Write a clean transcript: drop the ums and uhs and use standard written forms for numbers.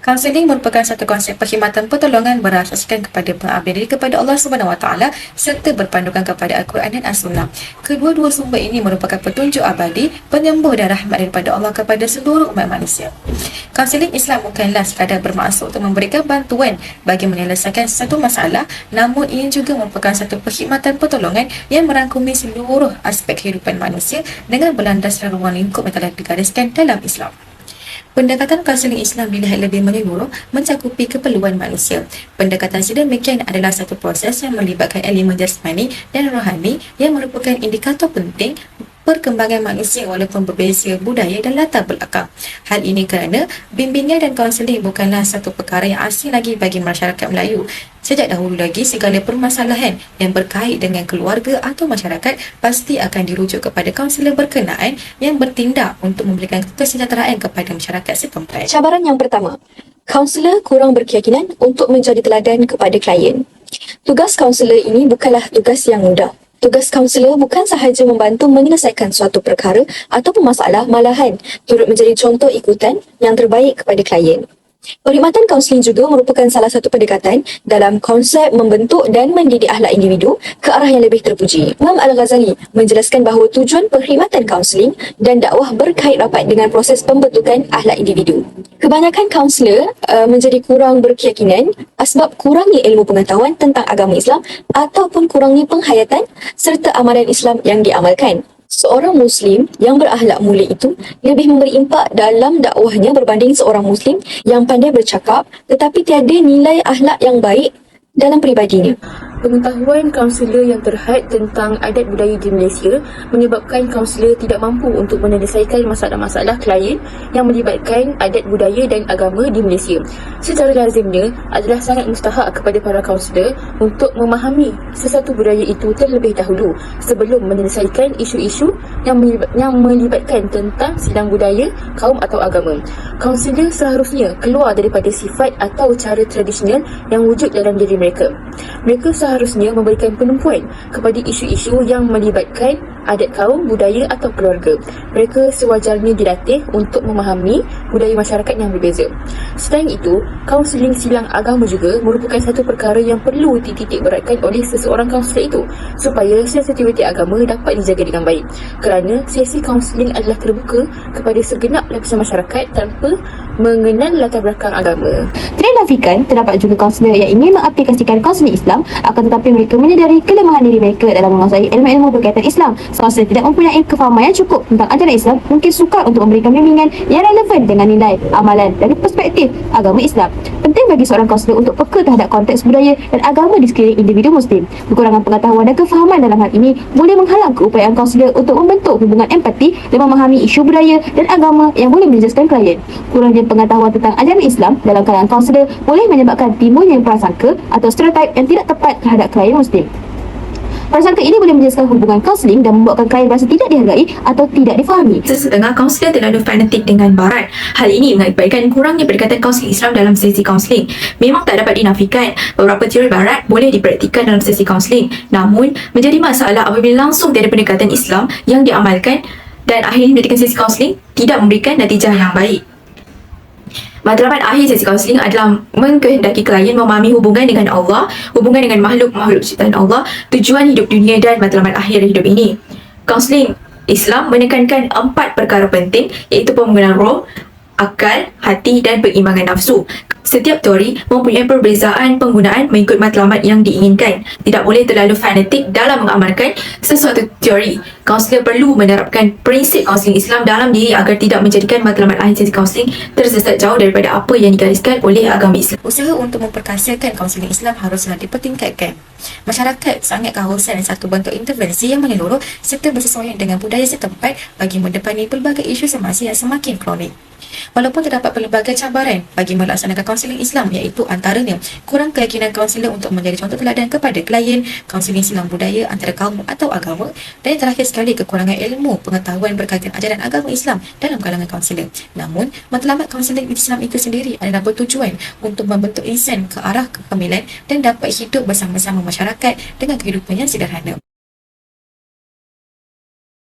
Kaunseling merupakan satu konsep perkhidmatan pertolongan berasaskan kepada pengabdian diri kepada Allah Subhanahu Wa Taala serta berpandukan kepada Al-Quran dan As-Sunnah. Kedua-dua sumber ini merupakan petunjuk abadi, penyembuh dan rahmat daripada Allah kepada seluruh umat manusia. Kaunseling Islam bukanlah sekadar bermaksud untuk memberikan bantuan bagi menyelesaikan satu masalah, namun ia juga merupakan satu perkhidmatan pertolongan yang merangkumi seluruh aspek kehidupan manusia dengan berlandaskan ruang lingkup yang telah digariskan dalam Islam. Pendekatan kaunseling Islam dilihat lebih menyeluruh mencakupi keperluan manusia. Pendekatan sedemikian adalah satu proses yang melibatkan elemen jasmani dan rohani yang merupakan indikator penting perkembangan manusia walaupun berbeza budaya dan latar belakang. Hal ini kerana bimbingan dan kaunseling bukanlah satu perkara yang asing lagi bagi masyarakat Melayu. Sejak dahulu lagi, segala permasalahan yang berkait dengan keluarga atau masyarakat pasti akan dirujuk kepada kaunselor berkenaan yang bertindak untuk memberikan kesejahteraan kepada masyarakat setempat. Cabaran yang pertama, kaunselor kurang berkeyakinan untuk menjadi teladan kepada klien. Tugas kaunselor ini bukanlah tugas yang mudah. Tugas kaunselor bukan sahaja membantu menyelesaikan suatu perkara ataupun masalah, malahan turut menjadi contoh ikutan yang terbaik kepada klien. Perkhidmatan kaunseling juga merupakan salah satu pendekatan dalam konsep membentuk dan mendidik akhlak individu ke arah yang lebih terpuji. Imam Al-Ghazali menjelaskan bahawa tujuan perkhidmatan kaunseling dan dakwah berkait rapat dengan proses pembentukan akhlak individu. Kebanyakan kaunselor menjadi kurang berkeyakinan sebab kurangnya ilmu pengetahuan tentang agama Islam ataupun kurangnya penghayatan serta amalan Islam yang diamalkan. Seorang Muslim yang berakhlak mulia itu lebih memberi impak dalam dakwahnya berbanding seorang Muslim yang pandai bercakap tetapi tiada nilai akhlak yang baik dalam peribadinya. Pengetahuan kaunselor yang terhad tentang adat budaya di Malaysia menyebabkan kaunselor tidak mampu untuk menyelesaikan masalah-masalah klien yang melibatkan adat budaya dan agama di Malaysia. Secara lazimnya adalah sangat mustahak kepada para kaunselor untuk memahami sesuatu budaya itu terlebih dahulu sebelum menyelesaikan isu-isu yang melibatkan tentang sidang budaya, kaum atau agama. Kaunselor seharusnya keluar daripada sifat atau cara tradisional yang wujud dalam diri mereka. Mereka seharusnya memberikan penumpuan kepada isu-isu yang melibatkan adat kaum, budaya atau keluarga. Mereka sewajarnya dilatih untuk memahami budaya masyarakat yang berbeza. Selain itu, kaunseling silang agama juga merupakan satu perkara yang perlu dititik beratkan oleh seseorang kaunselor itu supaya sensitiviti agama dapat dijaga dengan baik. Kerana sesi kaunseling adalah terbuka kepada segenap lapisan masyarakat tanpa mengenal latar belakang agama. Tidak dinafikan, terdapat juga kaunselor yang ingin mengaplikasikan kaunseling Islam, akan tetapi mereka menyedari kelemahan diri mereka dalam menguasai ilmu-ilmu berkaitan Islam. Kaunselor tidak mempunyai kefahaman yang cukup tentang ajaran Islam mungkin sukar untuk memberikan bimbingan yang relevan dengan nilai amalan dari perspektif agama Islam. Penting bagi seorang kaunselor untuk peka terhadap konteks budaya dan agama di sekeliling individu Muslim. Kekurangan pengetahuan dan kefahaman dalam hal ini boleh menghalang keupayaan kaunselor untuk membentuk hubungan empati dan memahami isu budaya dan agama yang boleh menjejaskan klien. Kurangnya pengetahuan tentang ajaran Islam dalam kalangan kaunselor boleh menyebabkan timbulnya prasangka atau stereotip yang tidak tepat terhadap klien Muslim. Prasangka ini boleh menjejaskan hubungan kaunseling dan membuatkan klien berasa tidak dihargai atau tidak difahami. Sesetengah kaunselor terlalu fanatik dengan barat. Hal ini mengakibatkan kurangnya pendekatan kaunseling Islam dalam sesi kaunseling. Memang tak dapat dinafikan beberapa teori barat boleh dipraktikkan dalam sesi kaunseling, namun menjadi masalah apabila langsung tiada pendekatan Islam yang diamalkan dan akhirnya pendekatan sesi kaunseling tidak memberikan natijah yang baik. Matlamat akhir sesi kaunseling adalah mengkehendaki klien memahami hubungan dengan Allah, hubungan dengan makhluk-makhluk ciptaan Allah, tujuan hidup dunia dan matlamat akhir hidup ini. Kaunseling Islam menekankan 4 perkara penting iaitu pembangunan roh, akal, hati dan perimbangan nafsu. Setiap teori mempunyai perbezaan penggunaan mengikut matlamat yang diinginkan. Tidak boleh terlalu fanatik dalam mengamalkan sesuatu teori. Kaunselor perlu menerapkan prinsip kaunseling Islam dalam diri agar tidak menjadikan matlamat akhir sesi kaunseling tersesat jauh daripada apa yang digariskan oleh agama Islam. Usaha untuk memperkasakan kaunseling Islam haruslah dipertingkatkan. Masyarakat sangat kehausan satu bentuk intervensi yang menyeluruh serta bersesuaian dengan budaya setempat bagi mendepani pelbagai isu semasa yang semakin kronik. Walaupun terdapat pelbagai cabaran bagi melaksanakan kaunseling Islam, iaitu antaranya kurang keyakinan kaunselor untuk menjadi contoh teladan kepada klien, kaunseling silang budaya antara kaum atau agama, dan yang terakhir sekali kekurangan ilmu pengetahuan berkaitan ajaran agama Islam dalam kalangan kaunselor. Namun, matlamat kaunseling Islam itu sendiri adalah bertujuan untuk membentuk insan ke arah kekamilan dan dapat hidup bersama-sama masyarakat dengan kehidupan yang sederhana.